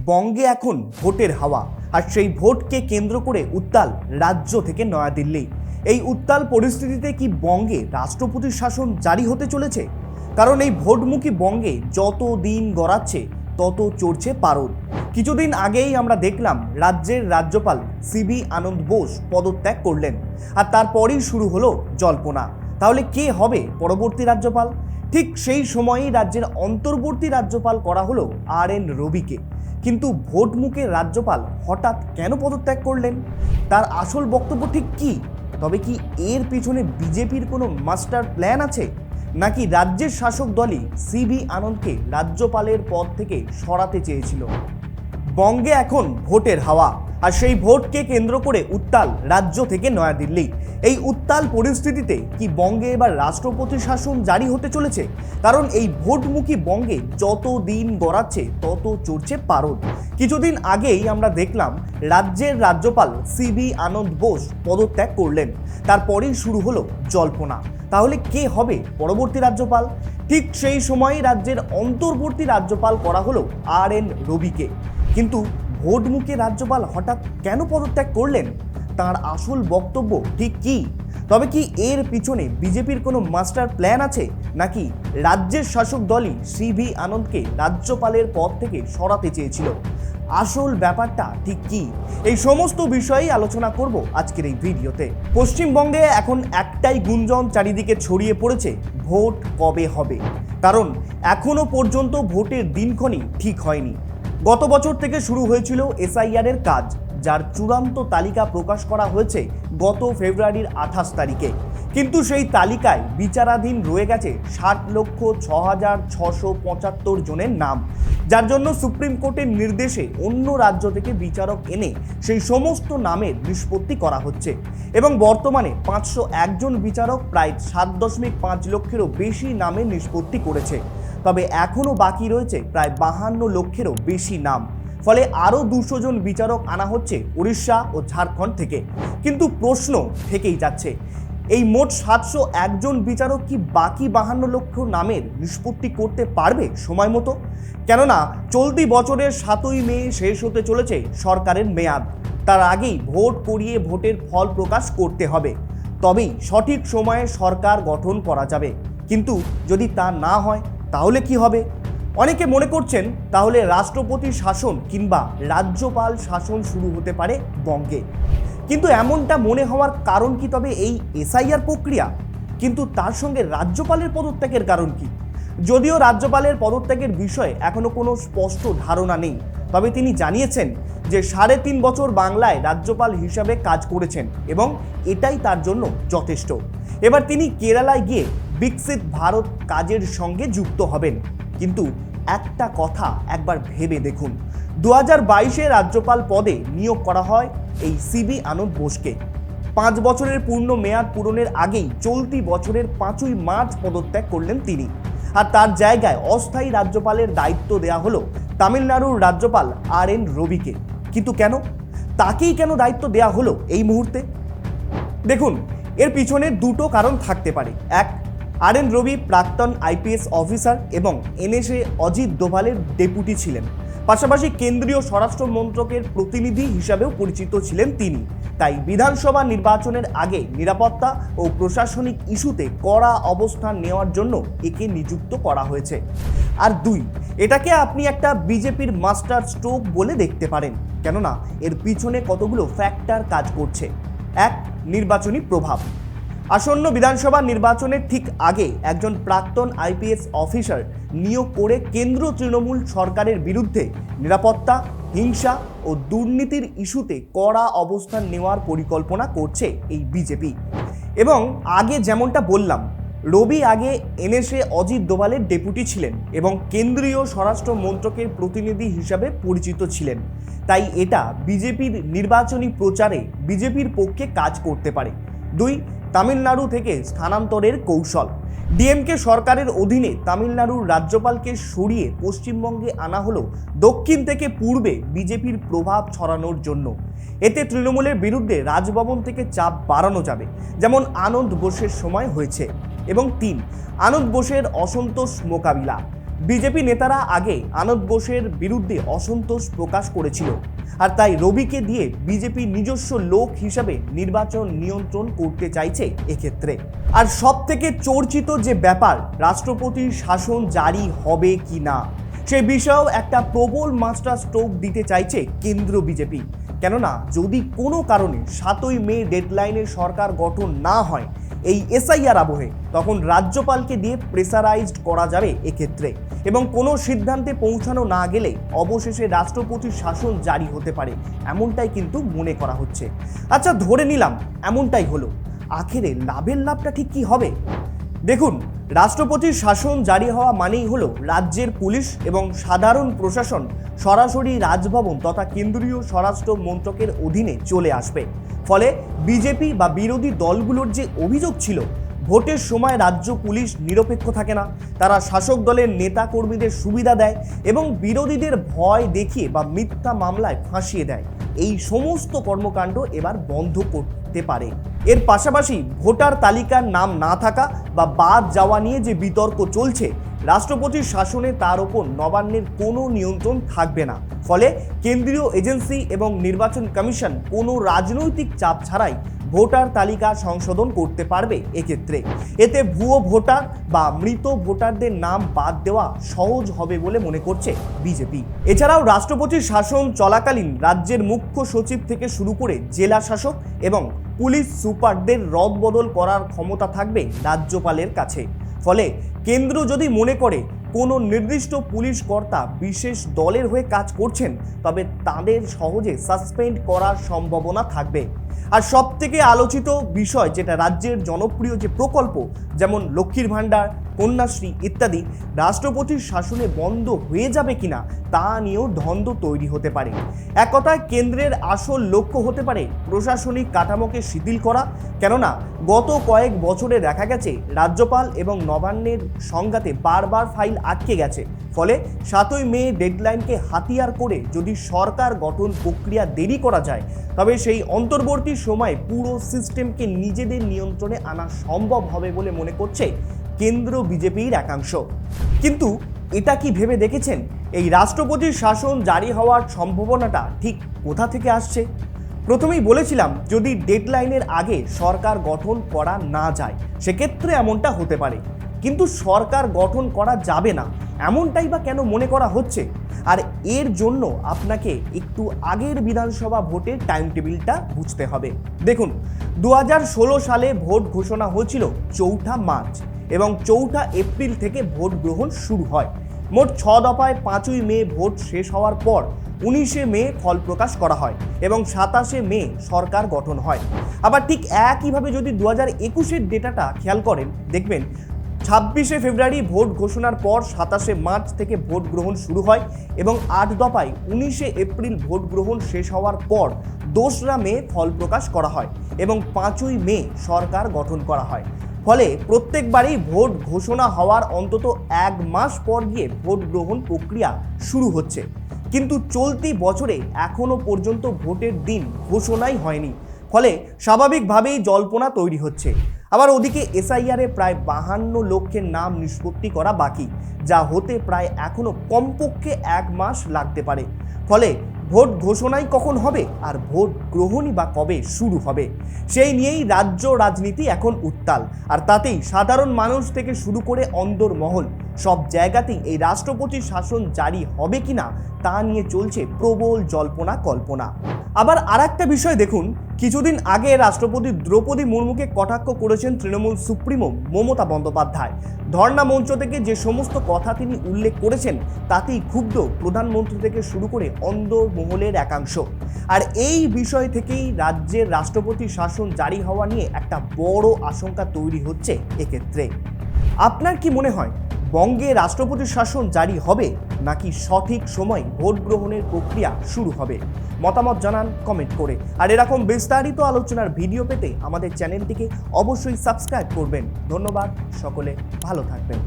বঙ্গে এখন ভোটের হাওয়া, আর সেই ভোটকে কেন্দ্র করে উত্তাল রাজ্য থেকে নয়াদিল্লি। এই উত্তাল পরিস্থিতিতে কি বঙ্গে রাষ্ট্রপতির শাসন জারি হতে চলেছে? কারণ এই ভোটমুখী বঙ্গে যত দিন গড়াচ্ছে তত চড়ছে পারদ। কিছুদিন আগেই আমরা দেখলাম রাজ্যের রাজ্যপাল সিবি আনন্দ বোস পদত্যাগ করলেন, আর তারপরেই শুরু হলো জল্পনা। তাহলে কে হবে পরবর্তী রাজ্যপাল? ঠিক সেই সময়েই রাজ্যের অন্তর্বর্তী রাজ্যপাল করা হলো RN রবিকে। কিন্তু ভোটমুখে রাজ্যপাল হঠাৎ কেন পদত্যাগ করলেন? তার আসল বক্তব্য ঠিক কি? তবে কি এর পিছনে বিজেপির কোনো মাস্টার প্ল্যান আছে, নাকি রাজ্যের শাসক দলই সিবি আনন্দকে রাজ্যপালের পদ থেকে সরাতে চেয়েছিল? বঙ্গে এখন ভোটের হাওয়া, আর সেই ভোটকে কেন্দ্র করে উত্তাল রাজ্য থেকে নয়াদিল্লি। এই উত্তাল পরিস্থিতিতে কি বঙ্গে এবার রাষ্ট্রপতি শাসন জারি হতে চলেছে? কারণ এই ভোটমুখী বঙ্গে যত দিন গড়াচ্ছে তত চড়ছে পারদ। কিছুদিন আগেই আমরা দেখলাম রাজ্যের রাজ্যপাল সিবি আনন্দ বোস পদত্যাগ করলেন, তারপরেই শুরু হলো জল্পনা। তাহলে কে হবে পরবর্তী রাজ্যপাল? ঠিক সেই সময়ই রাজ্যের অন্তর্বর্তী রাজ্যপাল করা হলো RN রবিকে। কিন্তু ভোটমুখে রাজ্যপাল হঠাৎ কেন পদত্যাগ করলেন? তার আসল বক্তব্য ঠিক কি? তবে কি এর পিছনে বিজেপির কোনো মাস্টার প্ল্যান আছে, নাকি রাজ্যের শাসক দলই সিবি আনন্দকে রাজ্যপালের পদ থেকে সরাতে চেয়েছিল? আসল ব্যাপারটা ঠিক কি? এই সমস্ত বিষয়েই আলোচনা করব আজকের এই ভিডিওতে। পশ্চিমবঙ্গে এখন একটাই গুঞ্জন চারিদিকে ছড়িয়ে পড়েছে, ভোট কবে হবে। কারণ এখনো পর্যন্ত ভোটের দিনক্ষণই ঠিক হয়নি। গত বছর থেকে শুরু হয়েছিল SIR এর কাজ, যার চূড়ান্ত তালিকা প্রকাশ করা হয়েছে গত ফেব্রুয়ারির 28 তারিখে। কিন্তু সেই তালিকায় বিচারাধীন রয়ে গেছে 60,06,675 জনের নাম, যার জন্য সুপ্রিম কোর্টের নির্দেশে অন্য রাজ্য থেকে বিচারক এনে সেই সমস্ত নামের নিষ্পত্তি করা হচ্ছে। এবং বর্তমানে 501 জন বিচারক প্রায় 7.5 লক্ষেরও বেশি নামের নিষ্পত্তি করেছে। তবে এখনও বাকি রয়েছে প্রায় 52 লক্ষেরও বেশি নাম। ফলে আরও 200 জন বিচারক আনা হচ্ছে উড়িষ্যা ও ঝাড়খণ্ড থেকে। কিন্তু প্রশ্ন থেকেই যাচ্ছে, এই মোট 701 জন বিচারক কি বাকি 52 লক্ষ নামের নিষ্পত্তি করতে পারবে সময় মতো? কেননা চলতি বছরের 7ই মে শেষ হতে চলেছে সরকারের মেয়াদ। তার আগেই ভোট করিয়ে ভোটের ফল প্রকাশ করতে হবে, তবেই সঠিক সময়ে সরকার গঠন করা যাবে। কিন্তু যদি তা না হয় তাহলে কি হবে? অনেকে মনে করছেন তাহলে রাষ্ট্রপতি শাসন কিংবা রাজ্যপাল শাসন শুরু হতে পারে বঙ্গে। কিন্তু এমনটা মনে হওয়ার কারণ কি তবে এই SIR প্রক্রিয়া? কিন্তু তার সঙ্গে রাজ্যপালের পদত্যাগের কারণ কি? যদিও রাজ্যপালের পদত্যাগের বিষয়ে এখনো কোনো স্পষ্ট ধারণা নেই, তবে তিনি জানিয়েছেন যে 3.5 বছর বাংলায় রাজ্যপাল হিসাবে কাজ করেছেন এবং এটাই তার জন্য যথেষ্ট। এবার তিনি কেরালায় গিয়ে বিকশিত ভারত কাজের সঙ্গে যুক্ত হবেন। কিন্তু একটা কথা একবার ভেবে দেখুন, 2022-এ রাজ্যপাল পদে নিয়োগ করা হয় এই সিবি আনন্দ বোসকে। 5 বছরের পূর্ণ মেয়াদ পূরণের আগেই চলতি বছরের 5ই মার্চ পদত্যাগ করলেন তিনি। আর তার জায়গায় অস্থায়ী রাজ্যপালের দায়িত্ব দেওয়া হলো তামিলনাড়ুর রাজ্যপাল RN রবিকে। কিন্তু কেন? তাকেই কেন দায়িত্ব দেওয়া হলো এই মুহূর্তে? দেখুন, এর পিছনে দুটো কারণ থাকতে পারে। এক, RN রবি প্রাক্তন IPS অফিসার এবং NSA অজিত দোভালের ডেপুটি ছিলেন। পাশাপাশি কেন্দ্রীয় স্বরাষ্ট্র মন্ত্রকের প্রতিনিধি হিসাবেও পরিচিত ছিলেন তিনি। তাই বিধানসভা নির্বাচনের আগে নিরাপত্তা ও প্রশাসনিক ইস্যুতে কড়া অবস্থান নেওয়ার জন্য একে নিযুক্ত করা হয়েছে। আর 2, এটাকে আপনি একটা বিজেপির মাস্টার স্ট্রোক বলে দেখতে পারেন, কেননা এর পিছনে কতগুলো ফ্যাক্টর কাজ করছে। 1, নির্বাচনী প্রভাব। আসন্ন বিধানসভা নির্বাচনের ঠিক আগে একজন প্রাক্তন IPS অফিসার নিয়োগ করে কেন্দ্র তৃণমূল সরকারের বিরুদ্ধে নিরাপত্তা, হিংসা ও দুর্নীতির ইস্যুতে কড়া অবস্থান নেওয়ার পরিকল্পনা করছে এই বিজেপি। এবং আগে যেমনটা বললাম, রবি আগে NSA অজিত দোভালের ডেপুটি ছিলেন এবং কেন্দ্রীয় স্বরাষ্ট্র মন্ত্রকের প্রতিনিধি হিসাবে পরিচিত ছিলেন। তাই এটা বিজেপির নির্বাচনী প্রচারে বিজেপির পক্ষে কাজ করতে পারে। 2, তামিলনাড়ু থেকে স্থানান্তরের কৌশল। DMK সরকারের অধীনে তামিলনাড়ুর রাজ্যপালকে সরিয়ে পশ্চিমবঙ্গে আনা হলো দক্ষিণ থেকে পূর্বে বিজেপির প্রভাব ছড়ানোর জন্য। এতে তৃণমূলের বিরুদ্ধে রাজভবন থেকে চাপ বাড়ানো যাবে, যেমন আনন্দ বোসের সময় হয়েছে। এবং 3, আনন্দ বোসের অসন্তোষ মোকাবিলা। বিজেপি নেতারা আগে আনন্দ বোসের বিরুদ্ধে অসন্তোষ প্রকাশ করেছিল, আর তাই রবিকে দিয়ে বিজেপি নিজস্ব লোক হিসাবে নির্বাচন নিয়ন্ত্রণ করতে চাইছে এক্ষেত্রে। আর সব থেকে চর্চিত যে ব্যাপার, রাষ্ট্রপতির শাসন জারি হবে কি না, সেই বিষয়েও একটা প্রবল মাস্টার স্ট্রোক দিতে চাইছে কেন্দ্র বিজেপি। কেননা যদি কোনো কারণে 7ই মে ডেডলাইনে সরকার গঠন না হয় এই এসআইআর আবহে, তখন রাজ্যপালকে দিয়ে প্রেসারাইজড করা যাবে এক্ষেত্রে, এবং কোনো সিদ্ধান্তে পৌঁছানো না গেলে অবশেষে রাষ্ট্রপতির শাসন জারি হতে পারে, এমনটাই কিন্তু মনে করা হচ্ছে। আচ্ছা, ধরে নিলাম এমনটাই হলো, আখেরে লাভটা ঠিক কি হবে? দেখুন, রাষ্ট্রপতির শাসন জারি হওয়া মানেই হলো রাজ্যের পুলিশ এবং সাধারণ প্রশাসন সরাসরি রাজভবন তথা কেন্দ্রীয় স্বরাষ্ট্র মন্ত্রকের অধীনে চলে আসবে। ফলে বিজেপি বা বিরোধী দলগুলোর যে অভিযোগ ছিল ভোটের সময় রাজ্য পুলিশ নিরপেক্ষ থাকে না, তারা শাসক দলের নেতা কর্মীদের সুবিধা দেয় এবং বিরোধীদের ভয় দেখিয়ে বা মিথ্যা মামলায় ফাঁসিয়ে দেয়, এই সমস্ত কর্মকাণ্ড এবার বন্ধ করতে পারে। এর পাশাপাশি ভোটার তালিকার নাম না থাকা বা বাদ যাওয়া নিয়ে যে বিতর্ক চলছে, রাষ্ট্রপতির শাসনে তার ওপর নবান্নের কোনো নিয়ন্ত্রণ থাকবে না। ফলে কেন্দ্রীয় এজেন্সি এবং নির্বাচন কমিশন কোনো রাজনৈতিক চাপ ছাড়াই ভোটার তালিকা সংশোধন করতে পারবে এক্ষেত্রে। এতে ভুয়ো ভোটার বা মৃত ভোটারদের নাম বাদ দেওয়া সহজ হবে বলে মনে করছে বিজেপি। এছাড়াও রাষ্ট্রপতির শাসন চলাকালীন রাজ্যের মুখ্য সচিব থেকে শুরু করে জেলা শাসক এবং পুলিশ সুপারদের রদবদল করার ক্ষমতা থাকবে রাজ্যপালের কাছে। ফলে কেন্দ্র যদি মনে করে কোনো নির্দিষ্ট পুলিশ কর্তা বিশেষ দলের হয়ে কাজ করছেন, তবে তাদের সহজে সাসপেন্ড করার সম্ভাবনা থাকবে। আর সব থেকে আলোচিত বিষয়, যেটা রাজ্যের জনপ্রিয় যে প্রকল্প যেমন লক্ষ্মীর ভাণ্ডার, কন্যাশ্রী ইত্যাদি রাষ্ট্রপতির শাসনে বন্ধ হয়ে যাবে কিনা তা নিয়েও দ্বন্দ্ব তৈরি হতে পারে। এক কথায় কেন্দ্রের আসল লক্ষ্য হতে পারে প্রশাসনিক কাঠামোকে শিথিল করা। কেননা গত কয়েক বছরে দেখা গেছে রাজ্যপাল এবং নবান্নের সংঘাতে বারবার ফাইল আটকে গেছে। ফলে 7ই মে ডেডলাইনকে হাতিয়ার করে যদি সরকার গঠন প্রক্রিয়া দেরি করা যায়, তবে সেই অন্তর্বর্তী সময়ে পুরো সিস্টেমকে নিজেদের নিয়ন্ত্রণে আনা সম্ভব হবে বলে মনে করছে কেন্দ্র বিজেপির একাংশ। কিন্তু এটা কি ভেবে দেখেছেন এই রাষ্ট্রপতির শাসন জারি হওয়ার সম্ভাবনাটা ঠিক কোথা থেকে আসছে? প্রথমেই বলেছিলাম, যদি ডেডলাইনের আগে সরকার গঠন করা না যায় সেক্ষেত্রে এমনটা হতে পারে, কিন্তু সরকার গঠন করা যাবে না এমনটাই বা কেন মনে করা হচ্ছে? আর এর জন্য আপনাকে একটু আগের বিধানসভা ভোটের টাইম টেবিলটা বুঝতে হবে। দেখুন, 2016 সালে ভোট ঘোষণা হয়েছিল 4 মার্চ এবং 4 এপ্রিল থেকে ভোট গ্রহণ শুরু হয়। মোট 6 দফায় 5ই মে ভোট শেষ হওয়ার পর 19শে মে ফল প্রকাশ করা হয় এবং 27শে মে সরকার গঠন হয়। আবার ঠিক একইভাবে যদি 2021-এর ডেটাটা খেয়াল করেন, দেখবেন 26শে ফেব্রুয়ারি ভোট ঘোষণার পর 27শে মার্চ থেকে ভোট গ্রহণ শুরু হয় এবং 8 দফায় 19শে এপ্রিল ভোট গ্রহণ শেষ হওয়ার পর 2রা মে ফল প্রকাশ করা হয় এবং 5ই মে সরকার গঠন করা হয়। ফলে প্রত্যেকবারই ভোট ঘোষণা হওয়ার অন্তত 1 মাস পর গিয়ে ভোট গ্রহণ প্রক্রিয়া শুরু হচ্ছে। কিন্তু চলতি বছরে এখনো পর্যন্ত ভোটের দিন ঘোষণাই হয়নি। ফলে স্বাভাবিকভাবেই জল্পনা তৈরি হচ্ছে। আবার ওদিকে এসআইআরে প্রায় 52 লক্ষের নাম নিষ্পত্তি করা বাকি, যা হতে প্রায় এখনো কমপক্ষে 1 মাস লাগতে পারে। ফলে ভোট ঘোষণাই কখন হবে আর ভোট গ্রহণই বা কবে শুরু হবে, সেই নিয়েই রাজ্য রাজনীতি এখন উত্তাল। আর তাতেই সাধারণ মানুষ থেকে শুরু করে অন্দরমহল সব জায়গাতেই এই রাষ্ট্রপতির শাসন জারি হবে কিনা তা নিয়ে চলছে প্রবল জল্পনা কল্পনা। আবার আরেকটা বিষয় দেখুন, কিছুদিন আগে রাষ্ট্রপতি দ্রৌপদী মুর্মুকে কটাক্ষ করেছেন তৃণমূল সুপ্রিমো মমতা বন্দ্যোপাধ্যায়। ধর্ণা মঞ্চ থেকে যে সমস্ত কথা তিনি উল্লেখ করেছেন তাতেই ক্ষুব্ধ প্রধানমন্ত্রী থেকে শুরু করে অন্দরমহলের একাংশ। আর এই বিষয় থেকেই রাজ্যের রাষ্ট্রপতি শাসন জারি হওয়া নিয়ে একটা বড় আশঙ্কা তৈরি হচ্ছে এক্ষেত্রে। আপনার কি মনে হয় বঙ্গে রাষ্ট্রপতি শাসন জারি হবে নাকি সঠিক সময় ভোট গ্রহণের প্রক্রিয়া শুরু হবে? মতামত জানান কমেন্ট করে। আর এরকম বিস্তারিত আলোচনার ভিডিও পেতে আমাদের চ্যানেলটিকে অবশ্যই সাবস্ক্রাইব করবেন। ধন্যবাদ, সকলে ভালো থাকবেন।